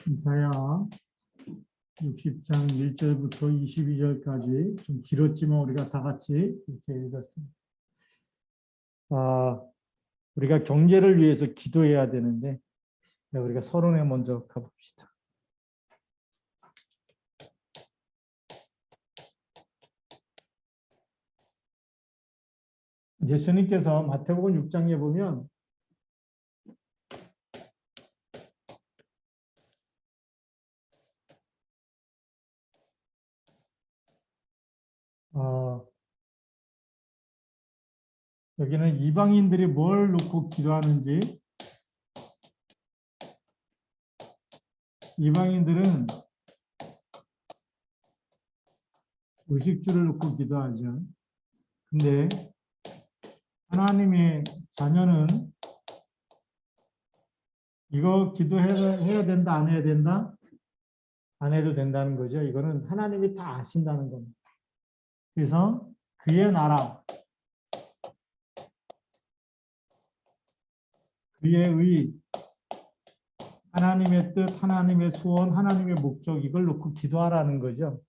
이사야 60장 1절부터 22절까지 좀 길었지만 우리가 다 같이 이렇게 읽었습니다. 우리가 경제를 위해서 기도해야 되는데 우리가 서론에 먼저 가봅시다. 예수님께서 마태복음 6장에 보면 여기는 이방인들이 뭘 놓고 기도하는지, 이방인들은 의식주를 놓고 기도하죠. 근데 하나님의 자녀는 이거 기도해야 된다, 안 해야 된다? 안 해도 된다는 거죠. 이거는 하나님이 다 아신다는 겁니다. 그래서 그의 나라, 그의 의, 하나님의 뜻, 하나님의 소원, 하나님의 목적, 이걸 놓고 기도하라는 거죠.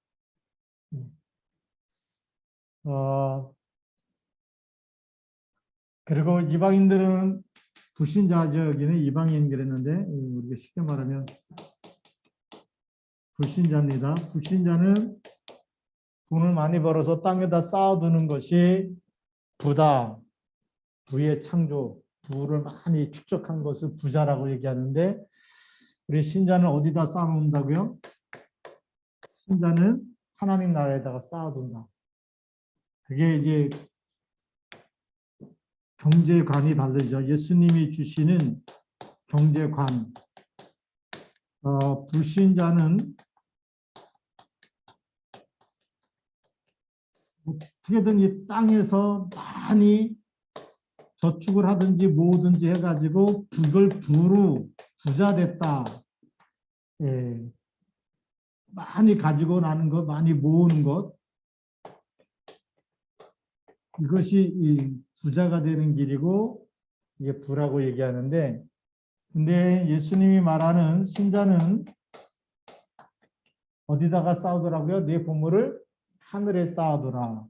그리고 이방인들은 불신자죠. 여기는 이방인 그랬는데 우리가 쉽게 말하면 불신자입니다. 불신자는 돈을 많이 벌어서 땅에다 쌓아두는 것이 부다, 부의 창조, 부를 많이 축적한 것을 부자라고 얘기하는데 우리 신자는 어디다 쌓아놓는다고요? 신자는 하나님 나라에다가 쌓아둔다. 그게 이제 경제관이 다르죠. 예수님이 주시는 경제관. 불신자는 어떻게든 이 땅에서 많이 저축을 하든지 모으든지 해가지고 그걸 부로 부자 됐다. 많이 가지고 나는 것, 많이 모으는 것. 이것이 이 부자가 되는 길이고 이게 부라고 얘기하는데 근데 예수님이 말하는 신자는 어디다가 쌓아두라고요? 내 보물을 하늘에 쌓아두라.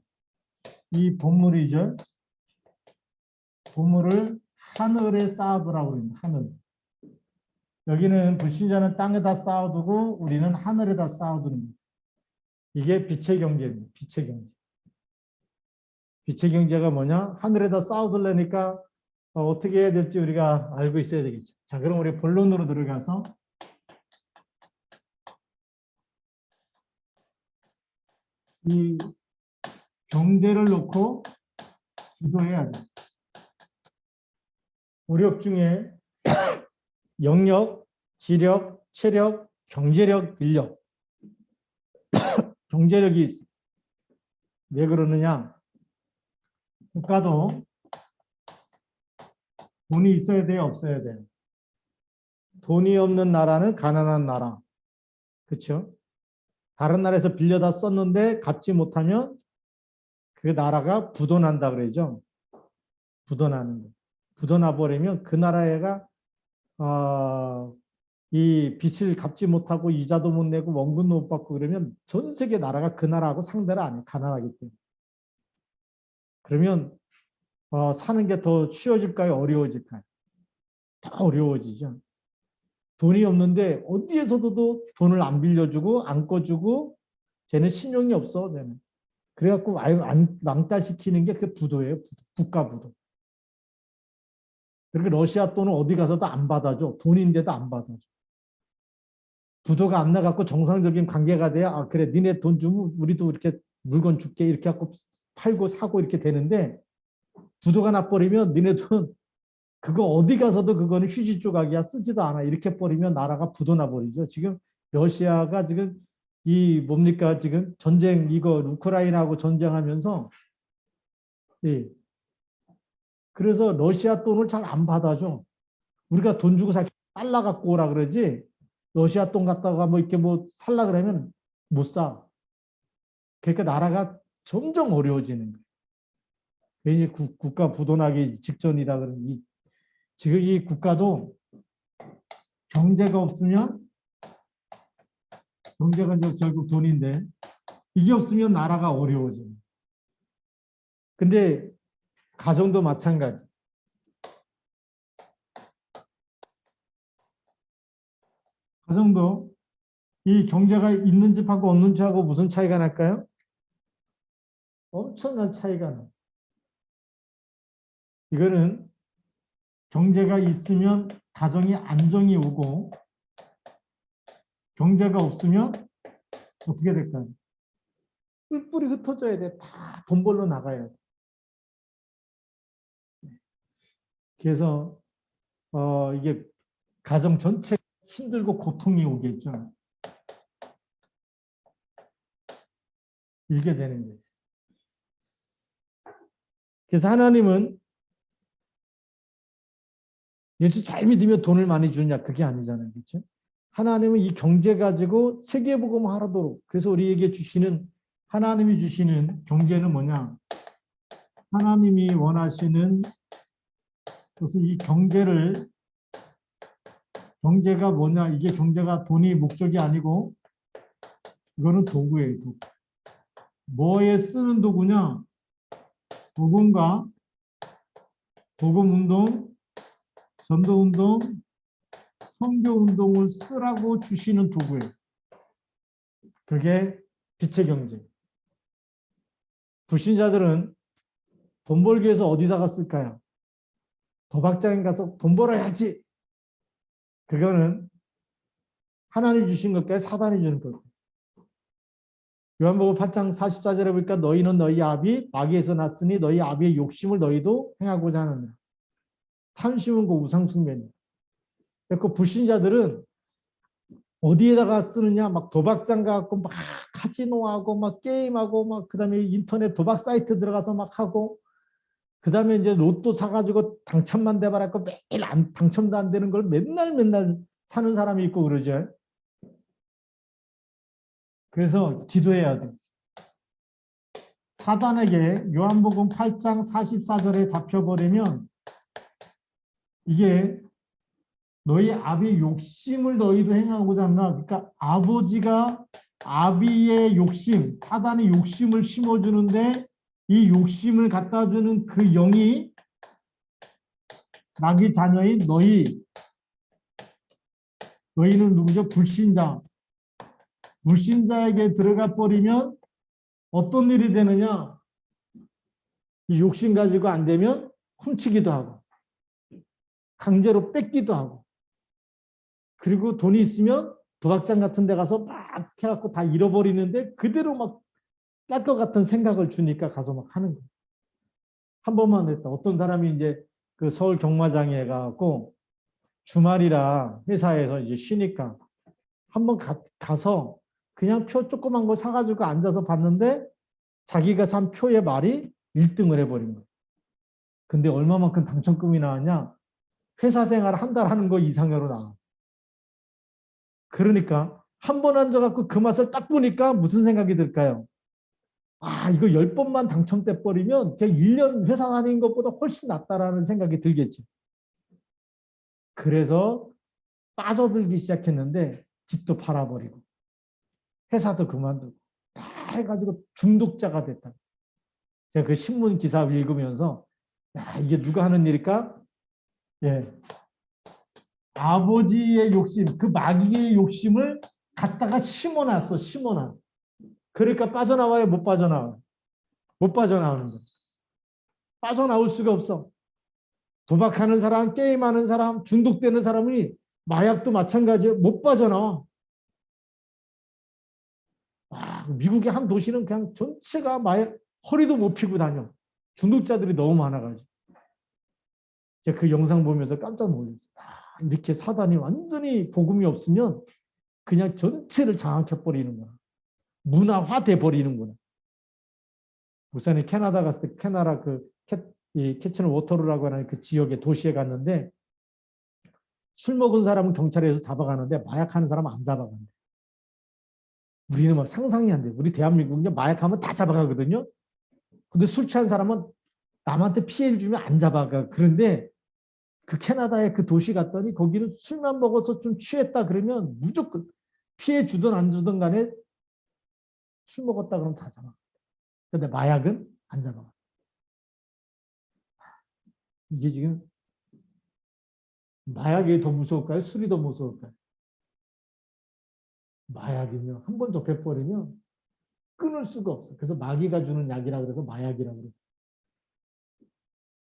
이 보물이죠. 보물을 하늘에 쌓아두라고 합니다. 하늘. 여기는 불신자는 땅에다 쌓아두고 우리는 하늘에다 쌓아두는 거예요. 이게 빛의 경제입니다. 빛의 경제. 빛의 경제가 뭐냐? 하늘에다 쌓아두려니까 어떻게 해야 될지 우리가 알고 있어야 되겠죠. 자, 그럼 우리 본론으로 들어가서 이 경제를 놓고 기도해야 돼. 오력 중에 영력, 지력, 체력, 경제력, 인력. 경제력이 있어. 왜 그러느냐? 국가도 돈이 있어야 돼요, 없어야 돼요? 돈이 없는 나라는 가난한 나라. 그렇죠? 다른 나라에서 빌려다 썼는데 갚지 못하면 그 나라가 부도난다 그러죠. 부도나는 거. 부도나 버리면 그 나라가 이 빚을 갚지 못하고 이자도 못 내고 원금도 못 받고 그러면 전 세계 나라가 그 나라하고 상대를 안 해요. 가난하기 때문에. 그러면 사는 게 더 쉬워질까요? 어려워질까요? 더 어려워지죠. 돈이 없는데 어디에서도 돈을 안 빌려주고 안 꺼주고 쟤는 신용이 없어. 쟤는. 그래갖고 왕따시키는 게 그 부도예요. 국가 부도. 그렇게 러시아 돈은 어디 가서도 안 받아줘. 돈인데도 안 받아줘. 부도가 안 나갖고 정상적인 관계가 돼야 그래 니네 돈 주면 우리도 이렇게 물건 줄게 이렇게 하고 팔고 사고 이렇게 되는데 부도가 나버리면 니네 돈 그거 어디 가서도 그거는 휴지 조각이야 쓰지도 않아 이렇게 버리면 나라가 부도 나버리죠. 지금 러시아가 지금 이 뭡니까 지금 전쟁 이거 우크라이나하고 전쟁하면서 예. 그래서 러시아 돈을 잘 안 받아줘. 우리가 돈 주고 살 달러 갖고 오라 그러지. 러시아 돈 갖다가 뭐 이렇게 뭐 살라 그러면 못 사. 그러니까 나라가 점점 어려워지는 거예요. 괜히 국가 부도나기 직전이다 그러는 지금 이 국가도 경제가 없으면 경제가 이제 결국 돈인데 이게 없으면 나라가 어려워져요. 근데 가정도 마찬가지. 가정도 이 경제가 있는 집하고 없는 집하고 무슨 차이가 날까요? 엄청난 차이가 나. 이거는 경제가 있으면 가정이 안정이 오고 경제가 없으면 어떻게 될까요? 뿔뿔이 흩어져야 돼. 다 돈 벌러 나가야 돼. 그래서 이게 가정 전체 힘들고 고통이 오겠죠. 이게 되는 거예요. 그래서 하나님은 예수 잘 믿으면 돈을 많이 주느냐 그게 아니잖아요. 그렇죠? 하나님은 이 경제 가지고 세계복음 하라도록 그래서 우리에게 주시는 하나님이 주시는 경제는 뭐냐? 하나님이 원하시는 그래서 이 경제가 뭐냐? 이게 경제가 돈이 목적이 아니고 이거는 도구예요. 도구. 뭐에 쓰는 도구냐? 복음과 복음운동, 전도운동, 선교운동을 쓰라고 주시는 도구예요. 그게 빛의 경제. 불신자들은 돈 벌기 위해서 어디다가 쓸까요? 도박장에 가서 돈 벌어야지. 그거는 하나님 주신 것과 사단이 주는 것. 요한복음 8장 44절에 보니까 너희는 너희 아비 마귀에서 났으니 너희 아비의 욕심을 너희도 행하고자 하느냐. 탐심은 그 우상숭배입니다. 그 불신자들은 어디에다가 쓰느냐 막 도박장 가고 막 카지노하고 막 게임하고 막 그다음에 인터넷 도박 사이트 들어가서 막 하고 그다음에 이제 로또 사가지고 당첨만 돼봐라고 매일 당첨도 안 되는 걸 맨날 사는 사람이 있고 그러죠. 그래서 기도해야 돼. 사단에게 요한복음 8장 44절에 잡혀버리면 이게 너희 아비의 욕심을 너희도 행하고자 한다. 그러니까 아버지가 아비의 욕심, 사단의 욕심을 심어주는데 이 욕심을 갖다 주는 그 영이 나기 자녀인 너희는 누구죠? 불신자. 불신자에게 들어가 버리면 어떤 일이 되느냐? 이 욕심 가지고 안 되면 훔치기도 하고 강제로 뺏기도 하고 그리고 돈이 있으면 도박장 같은 데 가서 막 해갖고 다 잃어버리는데 그대로 막 짤 것 같은 생각을 주니까 가서 막 하는 거예요. 한 번만 했다. 어떤 사람이 이제 그 서울 경마장에 가고 주말이라 회사에서 이제 쉬니까 한번 가서 그냥 표 조그만 거 사가지고 앉아서 봤는데 자기가 산 표의 말이 1등을 해버린 거예요. 근데 얼마만큼 당첨금이 나왔냐? 회사 생활 한 달 하는 거 이상으로 나왔어요. 그러니까 한 번 앉아갖고 그 맛을 딱 보니까 무슨 생각이 들까요? 아, 이거 10번만 당첨돼 버리면 그냥 1년 회사 다니는 것보다 훨씬 낫다라는 생각이 들겠죠. 그래서 빠져들기 시작했는데 집도 팔아버리고 회사도 그만두고 다 해가지고 중독자가 됐다. 제가 그 신문 기사 읽으면서 야, 이게 누가 하는 일일까? 예. 아버지의 욕심, 그 마귀의 욕심을 갖다가 심어놨어, 심어놔. 그러니까 빠져나와요, 못 빠져나와. 못 빠져나오는 거야. 빠져나올 수가 없어. 도박하는 사람, 게임하는 사람, 중독되는 사람이 마약도 마찬가지예요. 못 빠져나와. 아, 미국의 한 도시는 그냥 전체가 마약, 허리도 못 피고 다녀. 중독자들이 너무 많아가지고. 제가 그 영상 보면서 깜짝 놀랐어요. 아, 이렇게 사단이 완전히 복음이 없으면 그냥 전체를 장악해버리는 거야. 문화화돼 버리는구나. 우선이 캐나다 갔을 때 캐나다 이 캐치너 워터루라고 하는 그 지역의 도시에 갔는데 술 먹은 사람은 경찰에서 잡아가는데 마약하는 사람은 안 잡아간대. 우리는 막 상상이 안 돼. 우리 대한민국은 마약하면 다 잡아가거든요. 근데 술 취한 사람은 남한테 피해를 주면 안 잡아가. 그런데 그 캐나다의 그 도시 갔더니 거기는 술만 먹어서 좀 취했다 그러면 무조건 피해 주든 안 주든 간에 술 먹었다 그러면 다 잡아. 근데 마약은 안 잡아. 이게 지금 마약이 더 무서울까요? 술이 더 무서울까요? 마약이면 한 번 접해버리면 끊을 수가 없어. 그래서 마귀가 주는 약이라 그래서 마약이라고 그래요.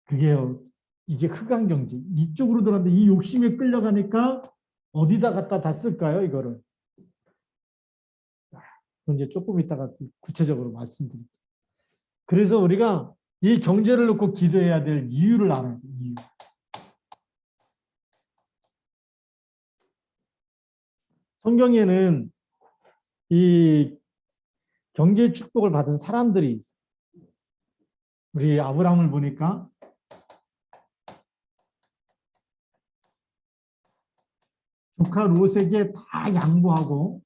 그게요. 이게 흑암경제. 이쪽으로 들어갔는데 이 욕심에 끌려가니까 어디다 갖다 다 쓸까요? 이거를. 이제 조금 이따가 구체적으로 말씀드릴게요. 그래서 우리가 이 경제를 놓고 기도해야 될 이유를 알아야 돼요. 이유. 성경에는 이 경제 축복을 받은 사람들이 있어요. 우리 아브라함을 보니까 조카 롯에게 다 양보하고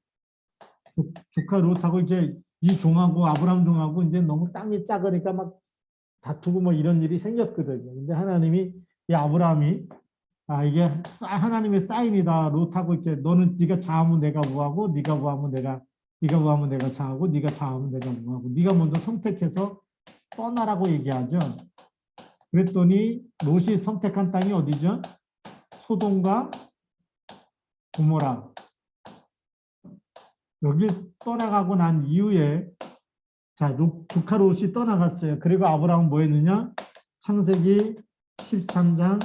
조카 롯하고 이제 이 종하고 아브라함 종하고 이제 너무 땅이 작으니까 막 다투고 뭐 이런 일이 생겼거든요. 근데 하나님이 이 아브라함이 이게 하나님의 사인이다. 롯하고 이렇게 너는 네가 좌하면 내가 우하고 네가 우하면 내가 좌하고 네가 좌하면 내가 우하고 네가 먼저 선택해서 떠나라고 얘기하죠. 그랬더니 롯이 선택한 땅이 어디죠? 소돔과 고모라. 여길 떠나가고 난 이후에 자, 조카 롯이 떠나갔어요. 그리고 아브라함은 뭐 했느냐? 창세기 13장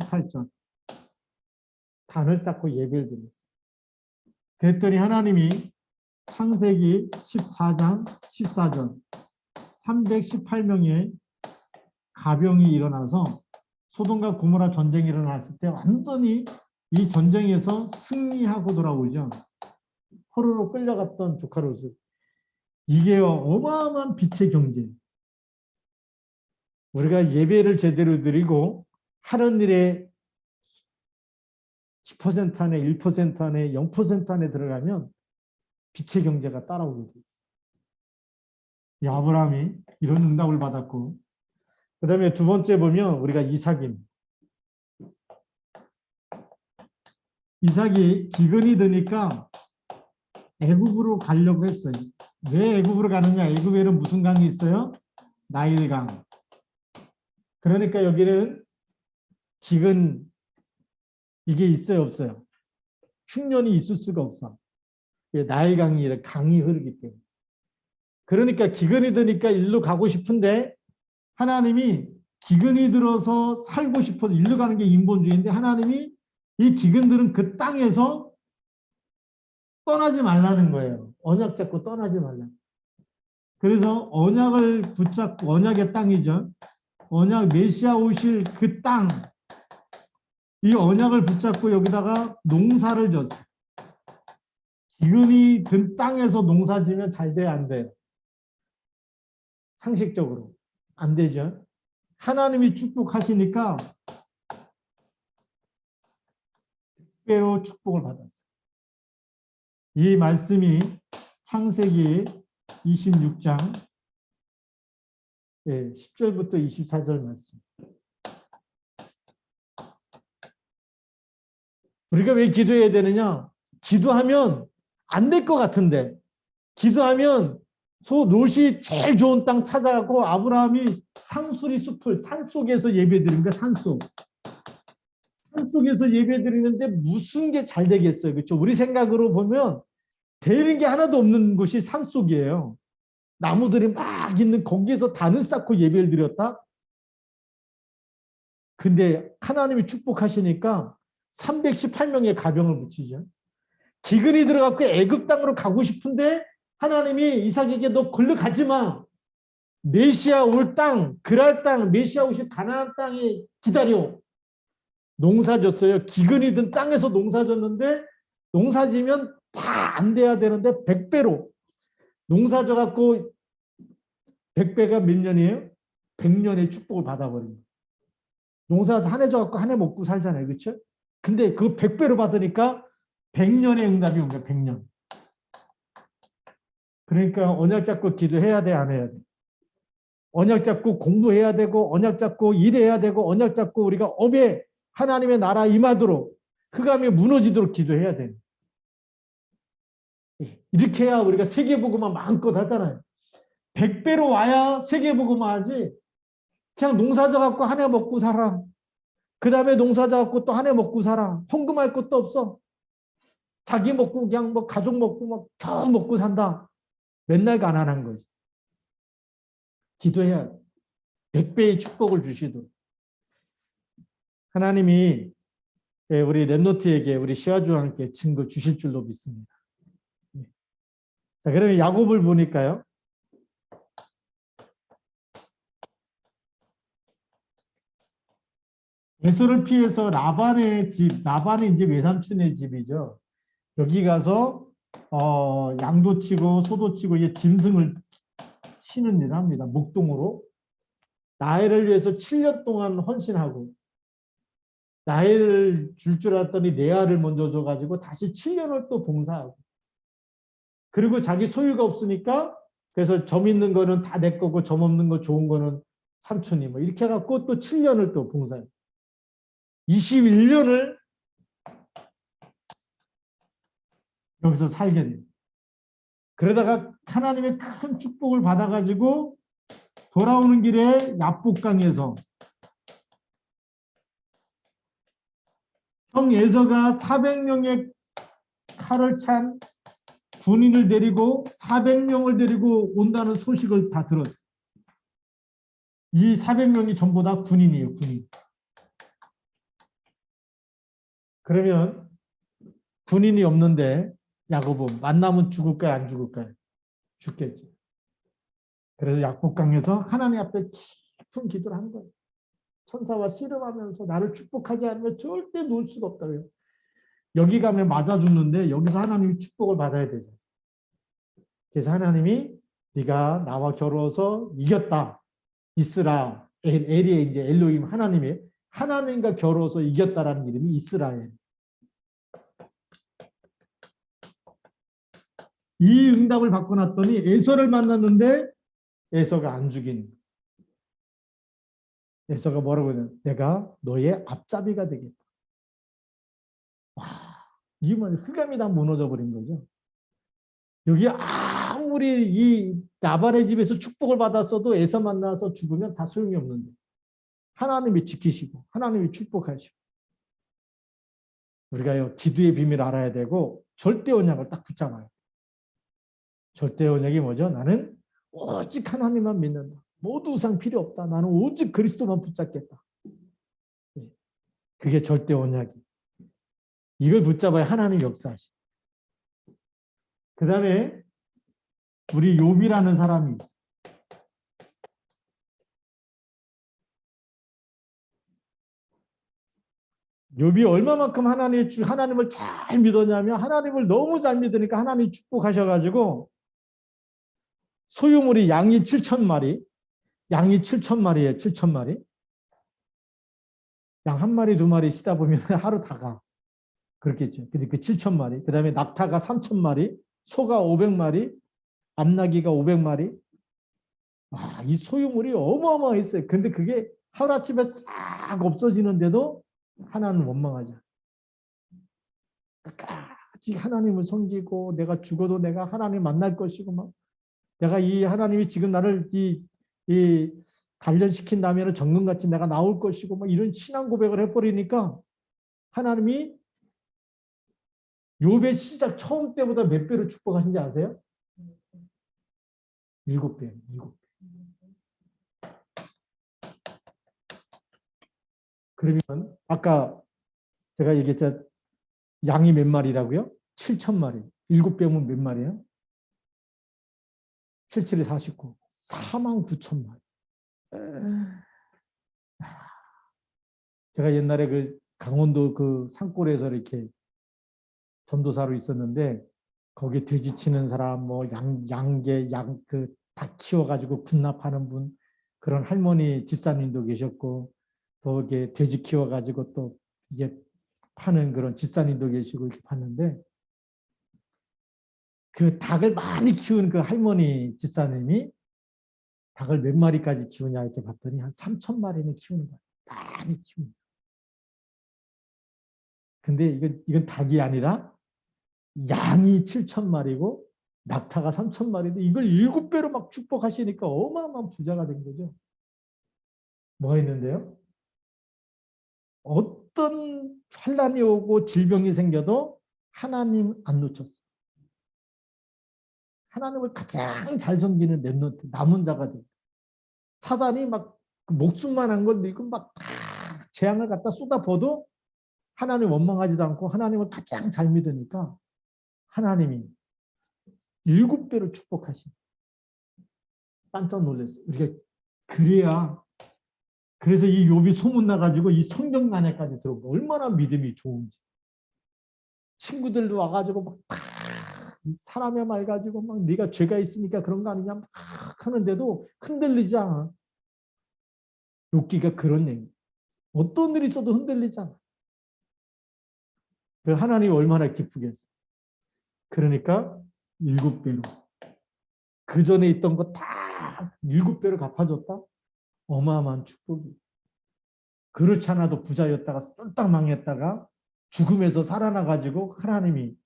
18절. 단을 쌓고 예배를 드렸어요. 그랬더니 하나님이 창세기 14장 14절 318명의 가병이 일어나서 소돔과 고모라 전쟁이 일어났을 때 완전히 이 전쟁에서 승리하고 돌아오죠. 포로로 끌려갔던 조카 롯을. 이게 어마어마한 빛의 경제. 우리가 예배를 제대로 드리고 하는 일에 10% 안에 1% 안에 0% 안에 들어가면 빛의 경제가 따라오게 돼요. 이 아브라함이 이런 응답을 받았고 그 다음에 두 번째 보면 우리가 이삭입니다. 이삭이 기근이 드니까 애굽으로 가려고 했어요. 왜 애굽으로 가느냐? 애굽에는 무슨 강이 있어요? 나일강. 그러니까 여기는 기근 이게 있어요, 없어요? 흉년이 있을 수가 없어. 나일강이 강이 흐르기 때문에. 그러니까 기근이 드니까 일로 가고 싶은데 하나님이 기근이 들어서 살고 싶어서 일로 가는 게 인본주의인데 하나님이 이 기근들은 그 땅에서 떠나지 말라는 거예요. 언약 잡고 떠나지 말라. 그래서 언약을 붙잡고 언약의 땅이죠. 언약 메시아 오실 그 땅. 이 언약을 붙잡고 여기다가 농사를 졌어요. 기근이 든 땅에서 농사 지면 잘 돼야 안 돼요. 상식적으로. 안 되죠. 하나님이 축복하시니까 특별로 축복을 받았어요. 이 말씀이 창세기 26장 10절부터 24절 말씀. 우리가 왜 기도해야 되느냐? 기도하면 안 될 것 같은데 기도하면 롯이 제일 좋은 땅 찾아가고 아브라함이 상수리 숲을 산속에서 예배드린 거야. 산속에서 예배드리는데 무슨 게 잘 되겠어요. 그렇죠? 우리 생각으로 보면 되는 게 하나도 없는 곳이 산속이에요. 나무들이 막 있는 거기에서 단을 쌓고 예배를 드렸다. 근데 하나님이 축복하시니까 318명의 가병을 붙이죠. 기근이 들어갖고 애굽 땅으로 가고 싶은데 하나님이 이삭에게 너 걸로 가지 마. 메시아 올 땅, 그랄 땅, 메시아 오실 가나안 땅에 기다려. 농사 졌어요. 기근이 든 땅에서 농사 졌는데 농사 지면 다 안 돼야 되는데 100배로 농사 져갖고 100배가 몇 년이에요? 100년의 축복을 받아버린 거예요. 농사 한 해 져갖고 한 해 먹고 살잖아요. 그렇죠? 근데 그 100배로 받으니까 100년의 응답이 온 거예요. 100년. 그러니까 언약 잡고 기도해야 돼, 안 해야 돼? 언약 잡고 공부해야 되고, 언약 잡고 일해야 되고, 언약 잡고 우리가 업에 하나님의 나라 임하도록, 흑암이 무너지도록 기도해야 돼. 이렇게 해야 우리가 세계복음만 마음껏 하잖아요. 100배로 와야 세계복음만 하지. 그냥 농사 져갖고 한 해 먹고 살아. 그 다음에 농사 져갖고 또 한 해 먹고 살아. 헌금할 것도 없어. 자기 먹고 그냥 뭐 가족 먹고 막 겨우 먹고 산다. 맨날 가난한 거지. 기도해야 돼. 100배의 축복을 주시도록. 하나님이 우리 렘노트에게 우리 시아주와 함께 증거 주실 줄로 믿습니다. 자, 그러면 야곱을 보니까요. 에서를 피해서 라반의 집, 라반이 이제 외삼촌의 집이죠. 여기 가서 양도 치고 소도 치고 이제 짐승을 치는 일을 합니다. 목동으로. 나일을 위해서 7년 동안 헌신하고 나일을 줄 알았더니 레아를 먼저 줘가지고 다시 7년을 또 봉사하고 그리고 자기 소유가 없으니까 그래서 점 있는 거는 다 내 거고 점 없는 거 좋은 거는 삼촌이 뭐 이렇게 해갖고 또 7년을 또 봉사해요. 21년을 여기서 살게 돼요. 그러다가 하나님의 큰 축복을 받아가지고 돌아오는 길에 야복강에서 형 에서가 400명의 칼을 찬 군인을 데리고 400명을 데리고 온다는 소식을 다 들었어요. 이 400명이 전부 다 군인이에요. 군인. 그러면 군인이 없는데 야곱은 만나면 죽을까요? 안 죽을까요? 죽겠죠. 그래서 야복강에서 하나님 앞에 깊은 기도를 한 거예요. 천사와 씨름하면서 나를 축복하지 않으면 절대 놓을 수가 없다고요. 여기 가면 맞아 죽는데 여기서 하나님이 축복을 받아야 되죠. 그래서 하나님이 네가 나와 겨루어서 이겼다. 이스라 엘이 이제 엘로힘 하나님의 하나님과 겨루어서 이겼다라는 이름이 이스라엘. 이 응답을 받고 났더니 에서를 만났는데 에서가 안 죽인. 에서가 뭐라고 했냐? 내가 너의 앞잡이가 되겠다. 와, 이게 뭐 흑암이 다 무너져 버린 거죠. 여기 아무리 이 라반의 집에서 축복을 받았어도 에서 만나서 죽으면 다 소용이 없는데 하나님이 지키시고 하나님이 축복하시고 우리가요 기도의 비밀을 알아야 되고 절대 언약을 딱 붙잡아요. 절대 언약이 뭐죠? 나는 오직 하나님만 믿는다. 모두 우상 필요 없다. 나는 오직 그리스도만 붙잡겠다. 그게 절대 언약이. 이걸 붙잡아야 하나님 역사하시. 그 다음에 우리 욥이라는 사람이 있어요. 욥이 얼마만큼 하나님을 잘 믿었냐면 하나님을 너무 잘 믿으니까 하나님이 축복하셔가지고 소유물이 양이 7,000마리, 양이 7,000마리예요. 7,000마리. 양 한 마리, 두 마리 쉬다 보면 하루 다 가. 그렇겠죠. 근데 그 7,000마리. 그 다음에 낙타가 3,000마리, 소가 500마리, 암나기가 500마리. 아, 이 소유물이 어마어마했어요. 근데 그게 하루아침에 싹 없어지는데도 하나는 원망하지 않아요. 끝까지 하나님을 섬기고 내가 죽어도 내가 하나님 만날 것이고 막 내가 이 하나님이 지금 나를 이 단련시킨다면 정금같이 내가 나올 것이고 막 이런 신앙 고백을 해버리니까 하나님이 욥의 시작 처음 때보다 몇 배로 축복하신지 아세요? 7배, 7배. 그러면 아까 제가 얘기했죠. 양이 몇 마리라고요? 7,000마리. 7배면 몇 마리예요? 77에 49. 49,000마리. 제가 옛날에 그 강원도 그 산골에서 이렇게 전도사로 있었는데 거기 돼지 치는 사람, 뭐 양계, 그 닭 키워가지고 군납하는 분, 그런 할머니 집사님도 계셨고, 또 이게 돼지 키워가지고 또 이게 파는 그런 집사님도 계시고 이렇게 봤는데, 그 닭을 많이 키우는 그 할머니 집사님이 닭을 몇 마리까지 키우냐 이렇게 봤더니 한 3천 마리는 키우는 거야. 많이 키우는 거야. 근데 이건 닭이 아니라 양이 7천 마리고 낙타가 3천 마리인데 이걸 7배로 막 축복하시니까 어마어마한 부자가 된 거죠. 뭐 했는데요? 어떤 환란이 오고 질병이 생겨도 하나님 안 놓쳤어. 하나님을 가장 잘 섬기는 렘넌트, 남은 자가 돼. 사단이 막 목숨만 한 건데 이거 막 재앙을 갖다 쏟아부어도 하나님 원망하지도 않고 하나님을 가장 잘 믿으니까 하나님이 7배로 축복하신. 깜짝 놀랐어요. 우리가 그래야 그래서 이 욥이 소문나가지고 이 성경 안에까지 들어온 거 얼마나 믿음이 좋은지. 친구들도 와가지고 막 사람의 말 가지고 막 네가 죄가 있으니까 그런 거 아니냐 막 하는데도 흔들리지 않아. 욥기가 그런 얘기. 어떤 일이 있어도 흔들리지 않아. 하나님이 얼마나 기쁘겠어. 그러니까 7배로. 그 전에 있던 거 다 7배로 갚아줬다. 어마어마한 축복이. 그렇지 않아도 부자였다가 쫄딱 망했다가 죽음에서 살아나가지고 하나님이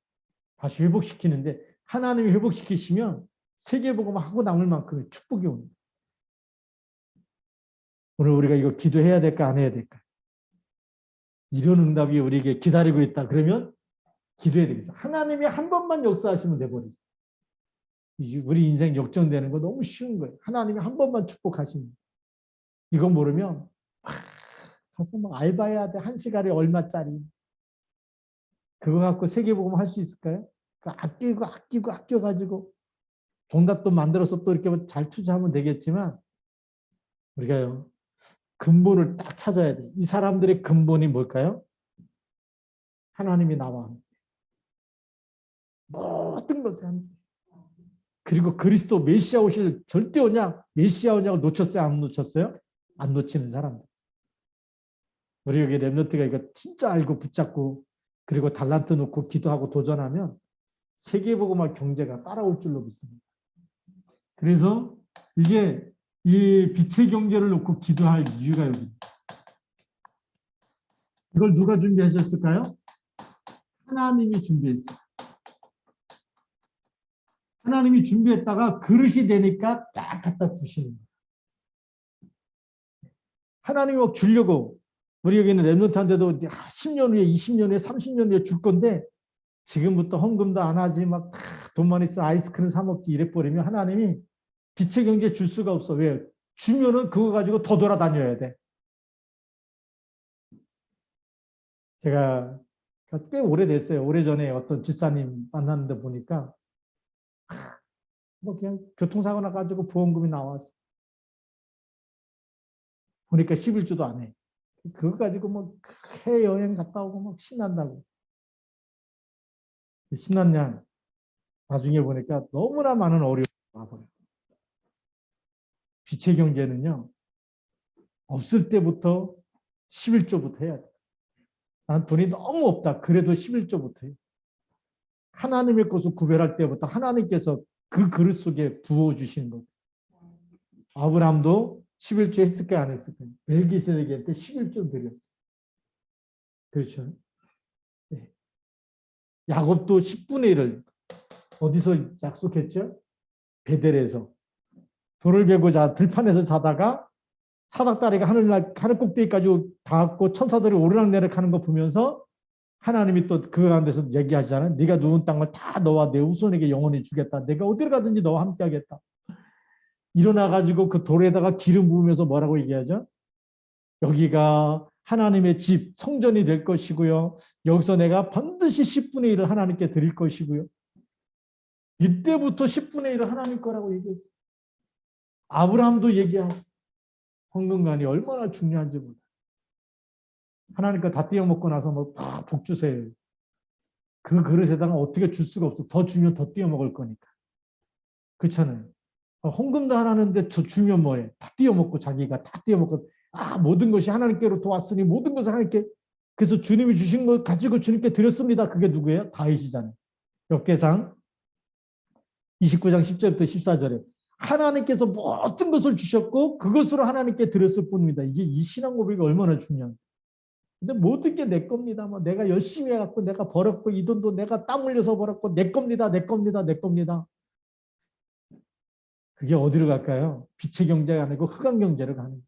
다시 회복시키는데 하나님이 회복시키시면 세계복음 하고 남을 만큼의 축복이 옵니다. 오늘 우리가 이거 기도해야 될까 안 해야 될까? 이런 응답이 우리에게 기다리고 있다. 그러면 기도해야 되겠죠. 하나님이 한 번만 역사하시면 돼버리죠. 우리 인생 역전되는 거 너무 쉬운 거예요. 하나님이 한 번만 축복하시면. 이거 모르면 가서 막 알바해야 돼. 한 시간에 얼마짜리. 그거 갖고 세계복음 할 수 있을까요? 아껴가지고 정답도 만들어서 또 이렇게 잘 투자하면 되겠지만 우리가요. 근본을 딱 찾아야 돼. 이 사람들의 근본이 뭘까요? 하나님이 나와 모든 것에 함께. 그리고 그리스도 메시아 오실 절대 오냐? 메시아 오냐고 놓쳤어요? 안 놓쳤어요? 안 놓치는 사람들. 우리 여기 렘넌트가 이거 진짜 알고 붙잡고 그리고 달란트 놓고 기도하고 도전하면 세계복음화 경제가 따라올 줄로 믿습니다. 그래서 이게 이 빛의 경제를 놓고 기도할 이유가 여기입니다. 이걸 누가 준비하셨을까요? 하나님이 준비했어요. 하나님이 준비했다가 그릇이 되니까 딱 갖다 부시는 거예요. 하나님이 막 주려고 우리 여기는 렘넌트한테도 10년 후에 20년 후에 30년 후에 줄 건데 지금부터 헌금도 안 하지 막 돈만 있어 아이스크림 사 먹지 이래 버리면 하나님이 빛의 경제 줄 수가 없어. 왜? 주면은 그거 가지고 더 돌아다녀야 돼. 제가 꽤 오래됐어요. 오래전에 어떤 집사님 만났는데 보니까 뭐 그냥 교통사고 나가지고 보험금이 나왔어. 보니까 11주도 안 해. 그거 가지고 뭐 해외여행 갔다 오고 막 신난다고. 신났냐? 나중에 보니까 너무나 많은 어려움이 와버려요. 빛의 경제는요. 없을 때부터 11조부터 해야 돼. 난 돈이 너무 없다. 그래도 11조부터 해. 하나님의 것을 구별할 때부터 하나님께서 그 그릇 속에 부어주시는 것. 아브라함도 11조 했을까 안 했을까? 멜기세덱한테 11조 드렸어요. 그렇죠. 네. 야곱도 10분의 1을 어디서 약속했죠? 베델에서. 돌을 베고 들판에서 자다가 사닥다리가 하늘 꼭대기까지 닿았고 천사들이 오르락내리락 하는 거 보면서 하나님이 또 그 가운데서 얘기하시잖아요. 네가 누운 땅을 다 너와 내 후손에게 영원히 주겠다. 내가 어디를 가든지 너와 함께 하겠다. 일어나가지고 그 돌에다가 기름 부으면서 뭐라고 얘기하죠? 여기가 하나님의 집, 성전이 될 것이고요. 여기서 내가 반드시 10분의 1을 하나님께 드릴 것이고요. 이때부터 10분의 1을 하나님 거라고 얘기했어요. 아브라함도 얘기하고 헌금관이 얼마나 중요한지 몰라요. 하나님과 다 떼어먹고 나서 뭐 복 주세요. 그 그릇에다가 어떻게 줄 수가 없어. 더 주면 더 띄워 먹을 거니까. 그렇잖아요. 헌금도 하나는데 더 주면 뭐해? 다 띄워 먹고 자기가 다 띄워 먹고 모든 것이 하나님께로부터 왔으니 모든 것을 하나님께 그래서 주님이 주신 걸 가지고 주님께 드렸습니다. 그게 누구예요? 다윗이잖아요. 역대상 29장 10절부터 14절에 하나님께서 모든 것을 주셨고 그것으로 하나님께 드렸을 뿐입니다. 이게 이 신앙 고백이 얼마나 중요한지. 근데 모든 게 내 겁니다. 뭐 내가 열심히 해갖고 내가 벌었고 이 돈도 내가 땀 흘려서 벌었고 내 겁니다. 내 겁니다. 내 겁니다. 그게 어디로 갈까요? 빛의 경제가 아니고 흑암 경제로 가는 거예요.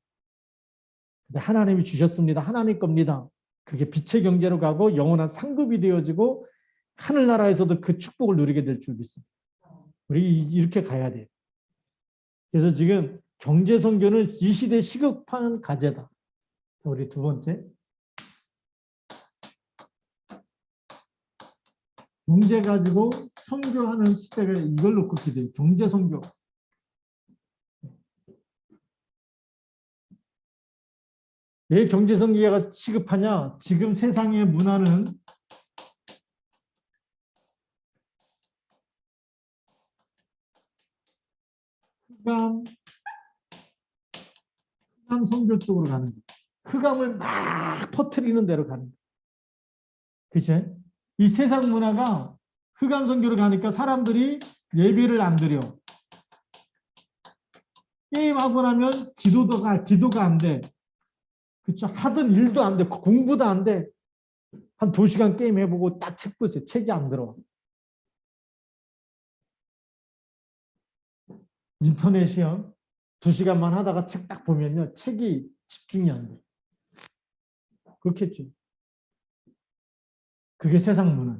근데 하나님이 주셨습니다. 하나님 겁니다. 그게 빛의 경제로 가고 영원한 상급이 되어지고 하늘나라에서도 그 축복을 누리게 될 줄 믿습니다. 우리 이렇게 가야 돼요. 그래서 지금 경제선교는 이 시대 시급한 과제다. 우리 두 번째. 경제 가지고 선교하는 시대가 이걸 놓고 기대요. 경제선교. 왜 경제선교가 시급하냐? 지금 세상의 문화는 흑암 선교 쪽으로 가는 거예요. 흑암을 막 퍼뜨리는 대로 가는 거예요. 그치? 이 세상 문화가 흑암 선교로 가니까 사람들이 예배를 안 드려. 게임하고 나면 기도가 안 돼. 그쵸? 하던 일도 안 돼. 공부도 안 돼. 한 2시간 게임 해보고 딱 책 보세요. 책이 안 들어와. 인터넷이요. 2시간만 하다가 책 딱 보면요. 책이 집중이 안 돼. 그렇겠죠. 그게 세상 문화.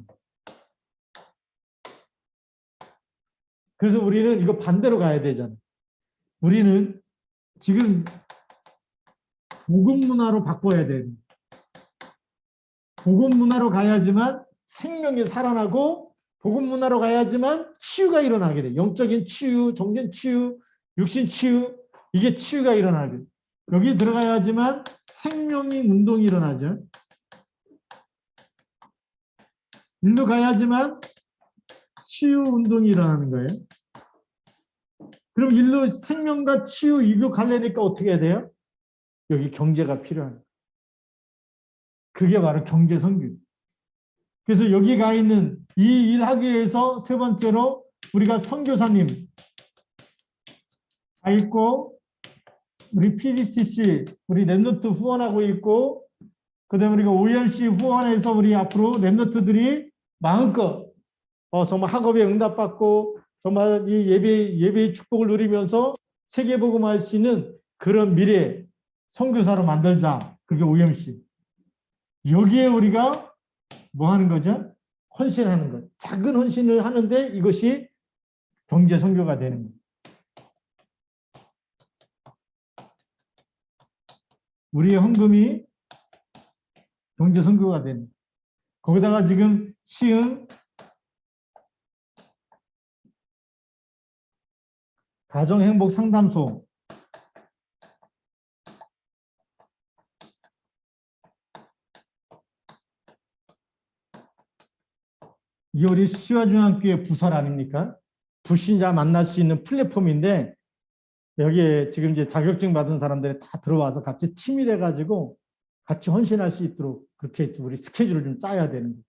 그래서 우리는 이거 반대로 가야 되잖아. 우리는 지금 복음 문화로 바꿔야 돼. 복음 문화로 가야지만 생명이 살아나고 복음 문화로 가야지만 치유가 일어나게 돼. 영적인 치유, 정신 치유, 육신 치유 이게 치유가 일어나게 돼. 여기 들어가야지만 생명이 운동이 일어나죠. 일로 가야지만 치유 운동이 일어나는 거예요. 그럼 일로 생명과 치유 이거 가려니까 어떻게 해야 돼요? 여기 경제가 필요한 거예요. 그게 바로 경제 선교. 그래서 여기 가 있는 이 일하기 위해서 세 번째로 우리가 선교사님 가 있고 우리 PDTC 우리 랩노트 후원하고 있고 그다음에 우리가 OMC 후원해서 우리 앞으로 랩노트들이 마음껏 정말 학업에 응답받고 정말 이 예배의 축복을 누리면서 세계복음할 수 있는 그런 미래 선교사로 만들자. 그게 OMC. 여기에 우리가 뭐 하는 거죠? 헌신하는 것. 작은 헌신을 하는데 이것이 경제 선교가 되는 거예요. 우리의 헌금이 경제 선교가 되는 거예요. 거기다가 지금 시흥 가정행복상담소 이게 우리 시화중앙교회 부설 아닙니까? 불신자 만날 수 있는 플랫폼인데 여기에 지금 이제 자격증 받은 사람들이 다 들어와서 같이 팀이 돼가지고 같이 헌신할 수 있도록 그렇게 우리 스케줄을 좀 짜야 되는 거예요.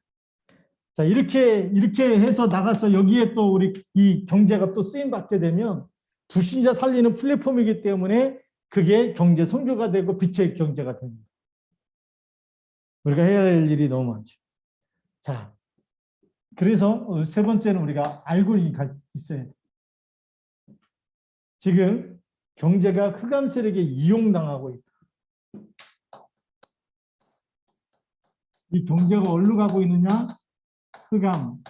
자, 이렇게 해서 나가서 여기에 또 우리 이 경제가 또 쓰임 받게 되면 불신자 살리는 플랫폼이기 때문에 그게 경제 선교가 되고 빛의 경제가 됩니다. 우리가 해야 할 일이 너무 많죠. 자, 그래서 세 번째는 우리가 알고 있어야 돼요. 지금 경제가 흑암 세력에 이용당하고 있다. 이 경제가 어디로 가고 있느냐? 흑암.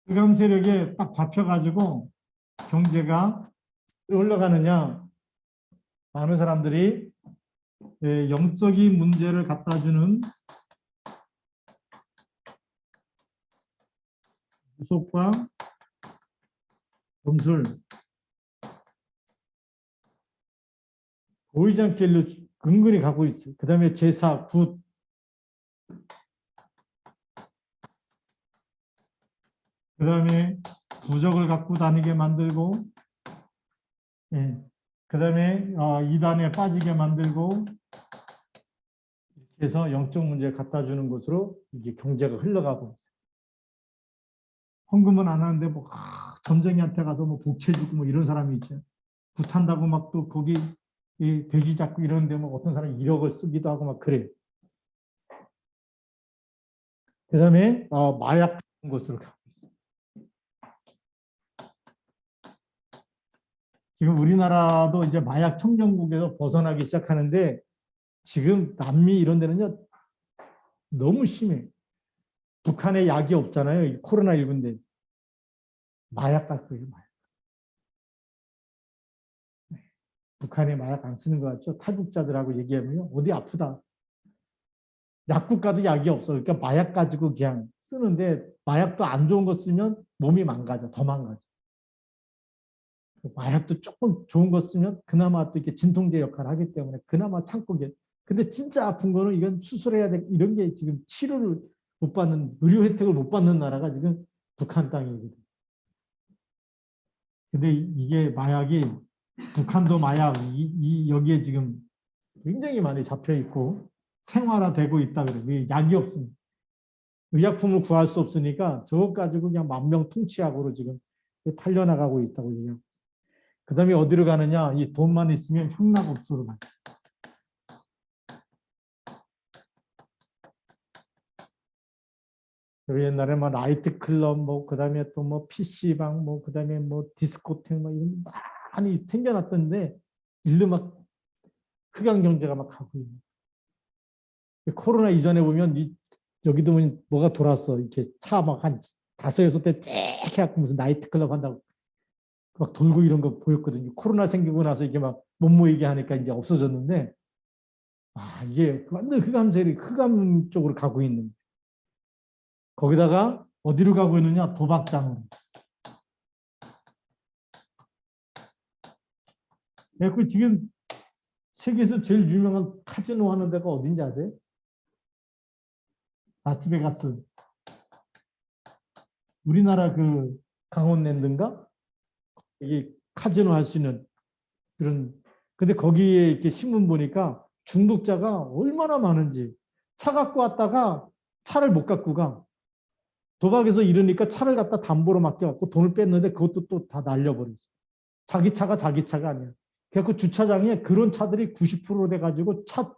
흑암 세력에 딱 잡혀가지고 경제가 올라가느냐? 많은 사람들이 영적인 문제를 갖다주는 무속과 점술 보이지 않게 일로 근근히 가고 있어요. 그 다음에 제사, 굿 그 다음에 부적을 갖고 다니게 만들고, 예. 그 다음에 이단에 빠지게 만들고, 이렇게 해서 영적 문제 갖다 주는 곳으로 이게 경제가 흘러가고 있어요. 헌금은 안 하는데 뭐 점쟁이한테 가서 뭐 복채 주고 뭐 이런 사람이 있죠. 굿한다고 막 또 거기 이 돼지 잡고 이러는데 뭐 어떤 사람이 1억을 쓰기도 하고 막 그래요. 그 다음에 마약 곳으로 가고 있어요. 지금 우리나라도 이제 마약 청정국에서 벗어나기 시작하는데 지금 남미 이런 데는요 너무 심해. 북한에 약이 없잖아요. 코로나19인데 마약 같고요. 마약. 북한에 마약 안 쓰는 것 같죠? 탈북자들하고 얘기하면 어디 아프다. 약국 가도 약이 없어. 그러니까 마약 가지고 그냥 쓰는데 마약도 안 좋은 거 쓰면 몸이 망가져. 더 망가져. 마약도 조금 좋은 거 쓰면 그나마 또 이렇게 진통제 역할을 하기 때문에 그나마 참고 게. 근데 진짜 아픈 거는 이건 수술해야 돼. 이런 게 지금 치료를 못 받는, 의료 혜택을 못 받는 나라가 지금 북한 땅이거든. 근데 이게 마약이 북한도 마약 여기에 지금 굉장히 많이 잡혀 있고 생활화되고 있다 그래요. 약이 없습니다. 의약품을 구할 수 없으니까 저것 가지고 그냥 만병통치약으로 지금 팔려나가고 있다고 얘기하고. 그 다음에 어디로 가느냐? 이 돈만 있으면 형락업소로 가요. 옛날에 뭐 나이트클럽, 뭐, 그 다음에 또 뭐 PC방, 뭐, 그 다음에 뭐 디스코텍, 뭐 이런 많이 생겨났던데, 일로 막 흑암 경제가 막 가고 있는. 코로나 이전에 보면 여기도 뭐가 돌았어. 이렇게 차 막 한 5-6대 빽 해갖고 무슨 나이트클럽 한다고 막 돌고 이런 거 보였거든요. 코로나 생기고 나서 이게 막 못 모이게 하니까 이제 없어졌는데, 이게 완전 흑암 쪽으로 가고 있는. 거기다가 어디로 가고 있느냐? 도박장으로. 그래서 지금 세계에서 제일 유명한 카지노 하는 데가 어딘지 아세요? 라스베가스. 우리나라 그 강원랜드인가? 이게 카지노 할 수 있는 그런. 근데 거기에 이렇게 신문 보니까 중독자가 얼마나 많은지. 차 갖고 왔다가 차를 못 갖고 가. 도박에서 이러니까 차를 갖다 담보로 맡겨갖고 돈을 뺐는데 그것도 또 다 날려버렸어. 자기 차가 자기 차가 아니야. 그래서 주차장에 그런 차들이 90% 돼가지고 차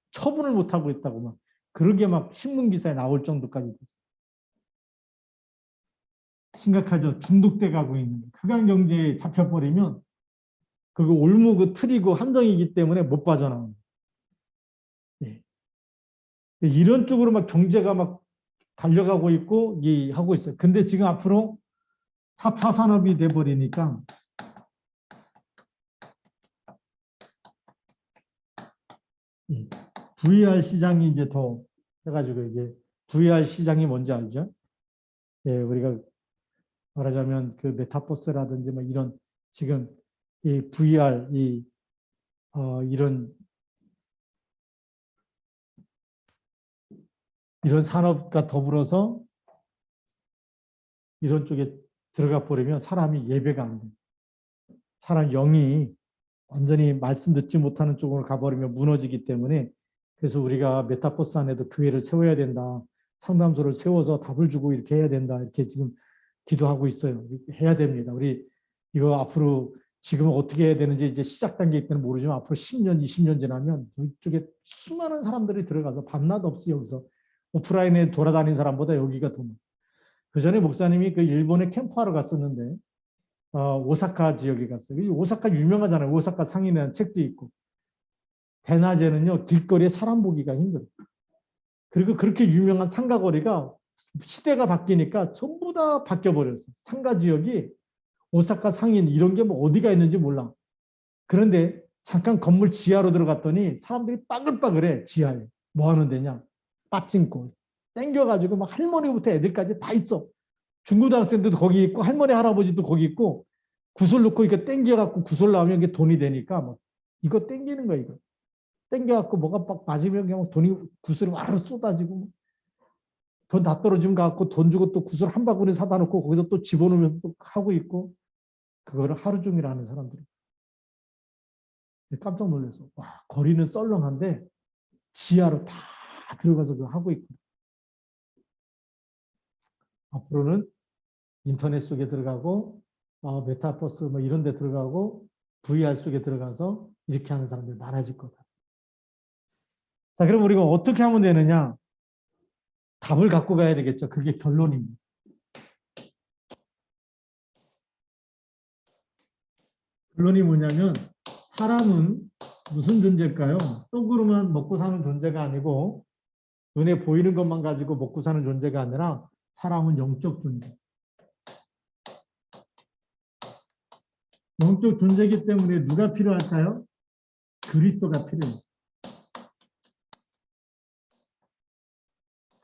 처분을 못하고 있다고 막. 그러게 막 신문기사에 나올 정도까지 됐어. 심각하죠. 중독돼 가고 있는. 흑암경제에 잡혀버리면 그거 올무그 틀이고 함정이기 때문에 못 빠져나옵니다. 예. 이런 쪽으로 막 경제가 막 달려가고 있고 하고 있어요. 근데 지금 앞으로 4차 산업이 돼버리니까 VR 시장이 이제 더 해가지고 이게 VR 시장이 뭔지 알죠? 예, 우리가 말하자면 그 메타버스라든지 뭐 이런 지금 이 VR 이런 산업과 더불어서 이런 쪽에 들어가 버리면 사람이 예배가 안 돼. 사람 영이 완전히 말씀 듣지 못하는 쪽으로 가버리면 무너지기 때문에 그래서 우리가 메타버스 안에도 교회를 세워야 된다. 상담소를 세워서 답을 주고 이렇게 해야 된다. 이렇게 지금 기도하고 있어요. 해야 됩니다. 우리 이거 앞으로 지금 어떻게 해야 되는지 이제 시작 단계일 때는 모르지만 앞으로 10년, 20년 지나면 이쪽에 수많은 사람들이 들어가서 밤낮 없이 여기서 오프라인에 돌아다니는 사람보다 여기가 더 많아요. 그 전에 목사님이 그 일본에 캠프하러 갔었는데 오사카 지역에 갔어요. 오사카 유명하잖아요. 오사카 상인이라는 책도 있고. 대낮에는요 길거리에 사람 보기가 힘들어요. 그리고 그렇게 유명한 상가거리가 시대가 바뀌니까 전부 다 바뀌어버렸어요. 상가 지역이 오사카 상인 이런 게 뭐 어디가 있는지 몰라. 그런데 잠깐 건물 지하로 들어갔더니 사람들이 빠글빠글해. 지하에. 뭐 하는 데냐. 빠찡고. 땡겨가지고 막 할머니부터 애들까지 다 있어. 중고등학생들도 거기 있고 할머니 할아버지도 거기 있고 구슬 놓고 이렇게 땡겨갖고 구슬 나오면 이게 돈이 되니까 막 이거 땡기는 거야 이거. 땡겨갖고 뭐가 막 맞으면 그냥 돈이 구슬이 와르르 쏟아지고 돈 다 떨어지면 갖고 돈 주고 또 구슬 한 바구니 사다 놓고 거기서 또 집어넣으면 또 하고 있고 그거를 하루 종일 하는 사람들이 깜짝 놀라서 와 거리는 썰렁한데 지하로 다 들어가서 그거 하고 있고 앞으로는 인터넷 속에 들어가고 메타버스 뭐 이런 데 들어가고 VR 속에 들어가서 이렇게 하는 사람들이 많아질 거다. 자, 그럼 우리가 어떻게 하면 되느냐? 답을 갖고 가야 되겠죠. 그게 결론입니다. 결론이 뭐냐면 사람은 무슨 존재일까요? 떡으로만 먹고 사는 존재가 아니고 눈에 보이는 것만 가지고 먹고 사는 존재가 아니라 사람은 영적 존재. 영적 존재이기 때문에 누가 필요할까요? 그리스도가 필요해요.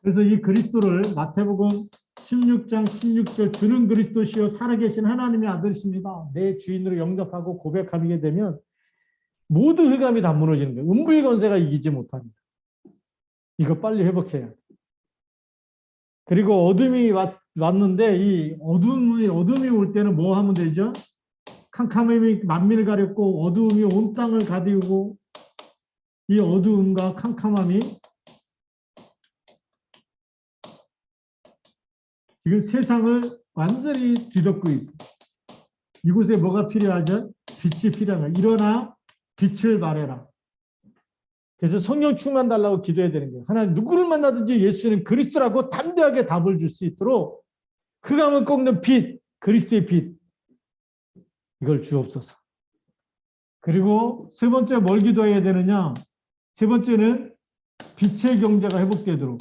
그래서 이 그리스도를 마태복음 16장 16절 주는 그리스도시요 살아계신 하나님의 아들이십니다. 내 주인으로 영접하고 고백하게 되면 모든 흑암이 다 무너지는 거예요. 음부의 권세가 이기지 못합니다. 이거 빨리 회복해야 돼요. 그리고 어둠이 왔는데 이 어둠이 올 때는 뭐 하면 되죠? 캄캄함이 만민을 가렸고 어두움이 온 땅을 가리우고 이 어두움과 캄캄함이 지금 세상을 완전히 뒤덮고 있습니다. 이곳에 뭐가 필요하죠? 빛이 필요합니다. 일어나 빛을 발해라. 그래서 성령 충만 달라고 기도해야 되는 거예요. 하나님 누구를 만나든지 예수는 그리스도라고 담대하게 답을 줄 수 있도록 흑암을 꺾는 빛, 그리스도의 빛 이걸 주옵소서. 그리고 세 번째 뭘 기도해야 되느냐? 세 번째는 빛의 경제가 회복되도록.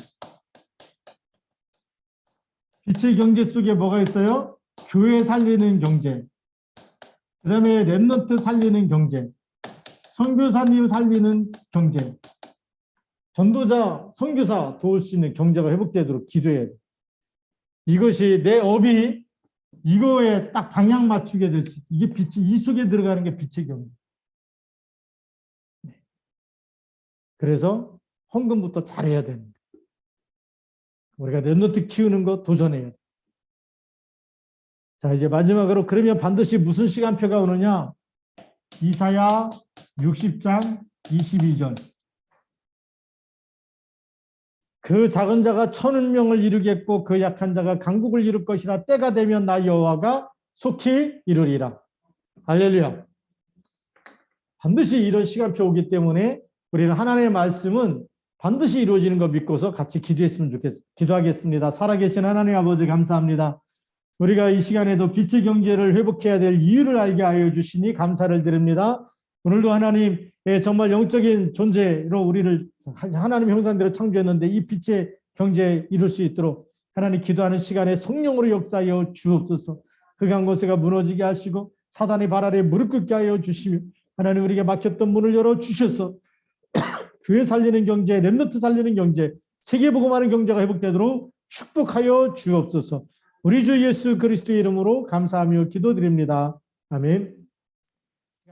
빛의 경제 속에 뭐가 있어요? 교회 살리는 경제, 그 다음에 랩런트 살리는 경제, 선교사님 살리는 경제, 전도자, 선교사 도울 수 있는 경제가 회복되도록 기도해야 돼. 이것이 내 업이 이거에 딱 방향 맞추게 될 수, 이게 빛이 이 속에 들어가는 게 빛의 경제. 그래서 헌금부터 잘해야 됩니다. 우리가 랩런트 키우는 거 도전해야 돼. 자, 이제 마지막으로 그러면 반드시 무슨 시간표가 오느냐? 이사야 60장 22절. 그 작은 자가 1000명을 이루겠고 그 약한 자가 강국을 이룰 것이라 때가 되면 나 여호와가 속히 이루리라. 할렐루야. 반드시 이런 시간표 오기 때문에 우리는 하나님의 말씀은 반드시 이루어지는 거 믿고서 같이 기도했으면 좋겠습니다. 기도하겠습니다. 살아계신 하나님 아버지 감사합니다. 우리가 이 시간에도 빛의 경제를 회복해야 될 이유를 알게 하여 주시니 감사를 드립니다. 오늘도 하나님 정말 영적인 존재로 우리를 하나님의 형상대로 창조했는데 이 빛의 경제에 이룰 수 있도록 하나님 기도하는 시간에 성령으로 역사하여 주옵소서. 흑암 권세가 무너지게 하시고 사단의 발 아래 무릎 꿇게 하여 주시며 하나님 우리에게 막혔던 문을 열어 주셔서 교회 살리는 경제, 렘넌트 살리는 경제, 세계복음하는 경제가 회복되도록 축복하여 주옵소서. 우리 주 예수 그리스도의 이름으로 감사하며 기도드립니다. 아멘.